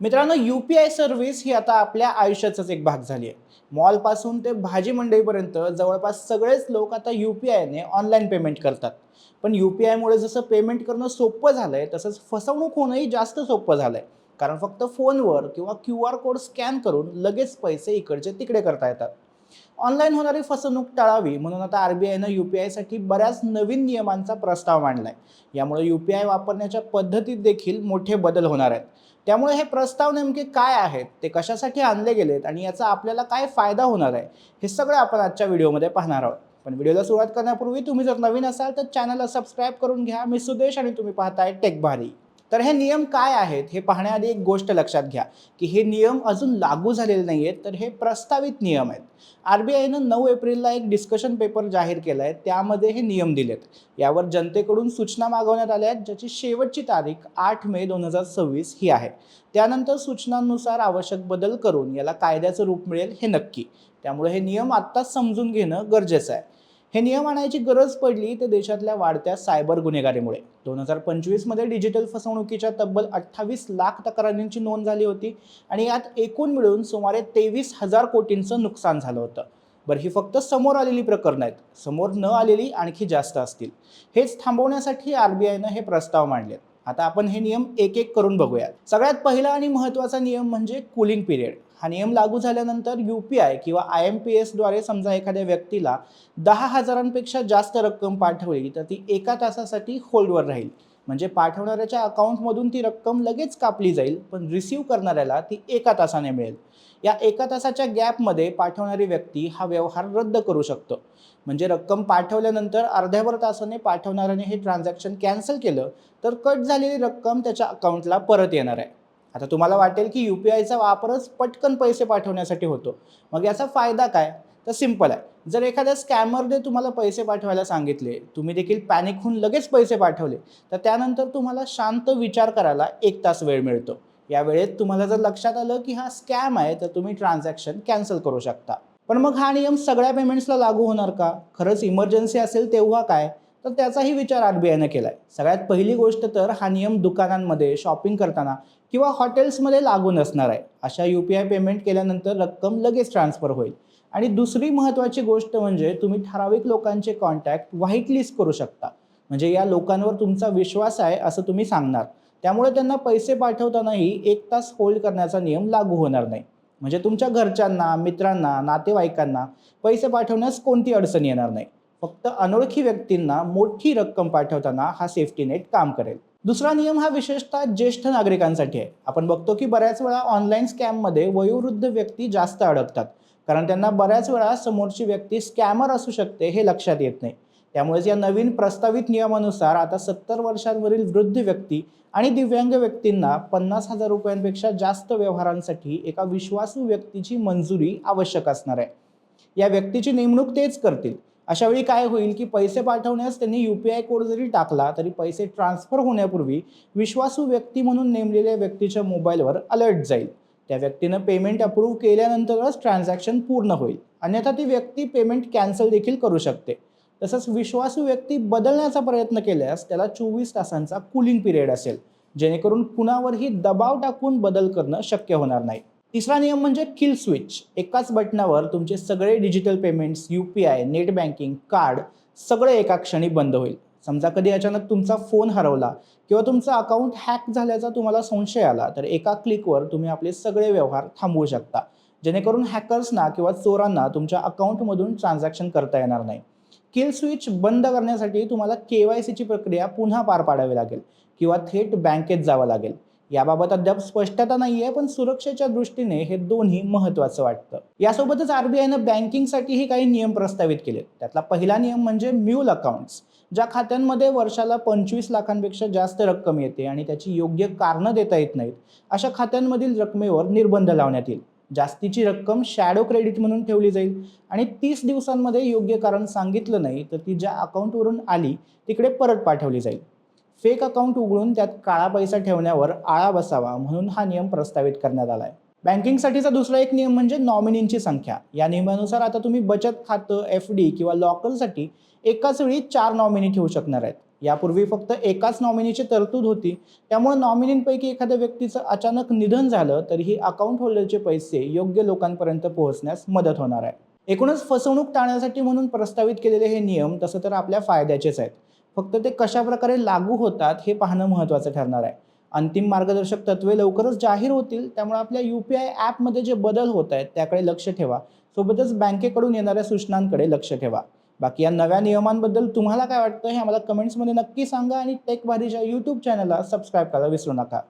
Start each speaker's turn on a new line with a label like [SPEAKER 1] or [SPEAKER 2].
[SPEAKER 1] मित्रांनो, UPI service ही आता आपल्या आयुष्याचाच एक भाग झाली आहे. मॉलपासून ते भाजी मंडईपर्यंत जवळपास सगळेच लोक आता UPI ऑनलाईन पेमेंट करतात. पण UPI जसं पेमेंट करणं सोपं झालंय, तसंच फसवणूक होणंही जास्त सोपं झालंय. कारण फक्त फोनवर किंवा QR कोड स्कॅन करून लगेच पैसे इकडचे तिकडे करता येतात. ऑनलाईन होणारी फसवणूक टाळावी म्हणून आता RBIनं UPI साठी बऱ्याच नवीन नियमांचा प्रस्ताव मांडलाय. यामुळे UPI वापरण्याच्या पद्धतीत देखील मोठे बदल होणार आहेत. त्यामुळे हे प्रस्ताव नेमके काय आहेत, ते कशासाठी आणले गेलेत आणि याचा आपल्याला काय फायदा होणार आहे, हे सगळं आपण आजच्या व्हिडिओमध्ये पाहणार आहोत. पण व्हिडिओला सुरुवात करण्यापूर्वी तुम्ही जर नवीन असाल तर चॅनलला सबस्क्राईब करून घ्या. मी सुदेश आणि तुम्ही पाहताय टेक भारी. तर हे नियम काय आहेत हे पाहण्याआधी एक गोष्ट लक्षात घ्या की हे नियम अजून लागू झालेले नाहीयेत, तर हे प्रस्तावित नियम आहेत. RBIनं 9 एप्रिलला एक डिस्कशन पेपर जाहीर केला आहे, त्यामध्ये हे नियम दिलेत. यावर जनतेकडून सूचना मागवण्यात आल्या आहेत, ज्याची शेवटची तारीख 8 मे 2026 ही आहे. त्यानंतर सूचनांनुसार आवश्यक बदल करून याला कायद्याचं रूप मिळेल हे नक्की. त्यामुळे हे नियम आत्ताच समजून घेणं गरजेचं आहे. हे नियम आणायची गरज पडली ते देशातल्या वाढत्या सायबर गुन्हेगारीमुळे. 2025 मध्ये डिजिटल फसवणुकीच्या तब्बल 28 लाख तक्रारींची नोंद झाली होती आणि यात एकूण मिळून सुमारे 23,000 कोटींचं नुकसान झालं होतं. बरं, ही फक्त समोर आलेली प्रकरणं आहेत. समोर न आलेली आणखी जास्त असतील. हेच थांबवण्यासाठी RBIनं हे प्रस्ताव मांडलेत. आता आपण हे नियम एक एक करून बघूया. सगळ्यात पहिला आणि महत्त्वाचा नियम म्हणजे कूलिंग पिरियड. हा नियम लागू झाल्यानंतर UPI किंवा IMPS द्वारे समजा एखाद्या व्यक्तीला 10,000पेक्षा जास्त रक्कम पाठवली तर ती एका तासासाठी होल्डवर राहील. म्हणजे पाठवणाऱ्याच्या अकाउंटमधून ती रक्कम लगेच कापली जाईल, पण रिसीव्ह करणाऱ्याला ती एका तासाने मिळेल. या एका तासाच्या गॅपमध्ये पाठवणारी व्यक्ती हा व्यवहार रद्द करू शकतो. म्हणजे रक्कम पाठवल्यानंतर अर्ध्याभर तासाने पाठवणाऱ्याने हे ट्रान्झॅक्शन कॅन्सल केलं तर कट झालेली रक्कम त्याच्या अकाउंटला परत येणार आहे. आता तुम्हाला वाटेल की UPIचा वापरच पटकन पैसे पाठवण्यासाठी होतो, मग याचा फायदा काय? तर सिंपल आहे. जर एखाद्या स्कॅमरने तुम्हाला पैसे पाठवायला सांगितले, तुम्ही देखील पॅनिक होऊन लगेच पैसे पाठवले, तर त्यानंतर तुम्हाला शांत विचार करायला 1 तास वेळ मिळतो. या वेळेत तुम्हाला जर लक्षात आलं की हा स्कॅम आहे तर तुम्ही ट्रान्झॅक्शन कॅन्सल करू शकता. पण मग हा नियम सगळ्या पेमेंट्सला लागू होणार का? खरंच इमर्जन्सी असेल तेव्हा काय? तर त्याचाही विचार RBIनं केलाय. सगळ्यात पहिली गोष्ट तर हा नियम दुकानांमध्ये, शॉपिंग करताना किंवा हॉटेल्समध्ये लागू नसणार आहे. अशा UPI पेमेंट केल्यानंतर रक्कम लगेच ट्रान्सफर होईल. आणि दुसरी महत्त्वाची गोष्ट म्हणजे तुम्ही ठराविक लोकांचे कॉन्टॅक्ट व्हाईट लिस्ट करू शकता. म्हणजे या लोकांवर तुमचा विश्वास आहे असं तुम्ही सांगणार. त्यामुळे त्यांना पैसे पाठवतानाही 1 तास होल्ड करण्याचा नियम लागू होणार नाही. म्हणजे तुमच्या घरच्यांना, मित्रांना, नातेवाईकांना पैसे पाठवण्यास कोणती अडचण येणार नाही. फक्त अनोळखी व्यक्तींना मोठी रक्कम पाठवताना हा सेफ्टी नेट काम करेल. दुसरा नियम हा विशेषतः ज्येष्ठ नागरिकांसाठी आहे. आपण बघतो की बऱ्याच वेळा ऑनलाईन स्कॅममध्ये वयोवृद्ध व्यक्ती जास्त अडकतात. कारण त्यांना बऱ्याच वेळा समोरची व्यक्ती स्कॅमर असू शकते हे लक्षात येत नाही. त्यामुळेच या नवीन प्रस्तावित नियमानुसार आता 70 वर्षांवरील वृद्ध व्यक्ती आणि दिव्यांग व्यक्तींना 50,000 रुपयांपेक्षा जास्त व्यवहारांसाठी एका विश्वासू व्यक्तीची मंजुरी आवश्यक असणार आहे. या व्यक्तीची नेमणूक तेच करतील. अशा वेळी काय होईल की पैसे पाठवण्यास त्यांनी UPI कोड जरी टाकला तरी पैसे ट्रान्सफर होण्यापूर्वी विश्वासू व्यक्ती म्हणून नेमलेल्या व्यक्तीच्या मोबाईलवर अलर्ट जाईल. त्या व्यक्तीनं पेमेंट अप्रूव्ह केल्यानंतरच ट्रान्झॅक्शन पूर्ण होईल. अन्यथा ती व्यक्ती पेमेंट कॅन्सल देखील करू शकते. तसंच विश्वासू व्यक्ती बदलण्याचा प्रयत्न केल्यास त्याला 24 तासांचा कूलिंग पिरियड असेल, जेणेकरून कुणावरही दबाव टाकून बदल करणं शक्य होणार नाही. तिसरा नियम म्हणजे किल स्विच. एकाच बटनावर तुमचे सगळे digital payments, UPI, net banking, card सगळे एका क्षणी बंद होईल. समजा कधी अचानक तुमचा फोन हरवला किंवा तुमचा अकाउंट हॅक झाल्याचा तुम्हाला संशय आला तर एका क्लिकवर तुम्ही आपले सगळे व्यवहार थांबवू शकता, जेणेकरून हॅकर्सना किंवा चोरांना तुमच्या अकाउंटमधून ट्रान्झॅक्शन करता येणार नाही. किल स्विच बंद करण्यासाठी तुम्हाला KYCची प्रक्रिया पुन्हा पार पाडावी लागेल किंवा थेट बँकेत जावं लागेल. याबाबत अद्याप स्पष्टता नाहीये, पण सुरक्षेच्या दृष्टीने हे दोन्ही महत्त्वाचं वाटतं. यासोबतच RBIनं बँकिंगसाठीही काही नियम प्रस्तावित केले. त्यातला पहिला नियम म्हणजे म्युल अकाउंट्स. ज्या खात्यांमध्ये वर्षाला 25 लाखांपेक्षा जास्त रक्कम येते आणि त्याची योग्य कारणं देता येत नाहीत, अशा खात्यांमधील रकमेवर निर्बंध लावण्यात येईल. जास्तीची रक्कम शॅडो क्रेडिट म्हणून ठेवली जाईल आणि 30 दिवसांमध्ये योग्य कारण सांगितलं नाही तर ती ज्या अकाउंटवरून आली तिकडे परत पाठवली जाईल. फेक अकाउंट उघडून त्यात काळा पैसा ठेवण्यावर आळा बसावा म्हणून हा नियम प्रस्तावित करण्यात आला आहे. बँकिंगसाठीचा दुसरा एक नियम म्हणजे नॉमिनींची संख्या. या नियमानुसार आता तुम्ही बचत खातं, FD किंवा लॉकरसाठी एकाच वेळी 4 नॉमिनी ठेवू शकणार आहेत. यापूर्वी फक्त एकाच नॉमिनीची तरतूद होती, त्यामुळे नॉमिनींपैकी एखाद्या व्यक्तीचं अचानक निधन झालं तरीही अकाउंट होल्डरचे पैसे योग्य लोकांपर्यंत पोहोचण्यास मदत होणार आहे. एकूणच फसवणूक टाळण्यासाठी म्हणून प्रस्तावित केलेले हे नियम तसं तर आपल्या फायद्याचेच आहेत. फक्त ते कशा प्रकारे लागू होतात हे पाहणं महत्त्वाचं ठरणार आहे. अंतिम मार्गदर्शक तत्त्वे लवकरच जाहीर होतील, त्यामुळे आपल्या UPI ॲपमध्ये जे बदल होत आहेत त्याकडे लक्ष ठेवा. सोबतच बँकेकडून येणाऱ्या सूचनांकडे लक्ष ठेवा. बाकी या नव्या नियमांबद्दल तुम्हाला काय वाटतं हे आम्हाला कमेंट्समध्ये नक्की सांगा आणि टेक भारीच्या यूट्यूब चॅनलला सबस्क्राईब करायला विसरू नका.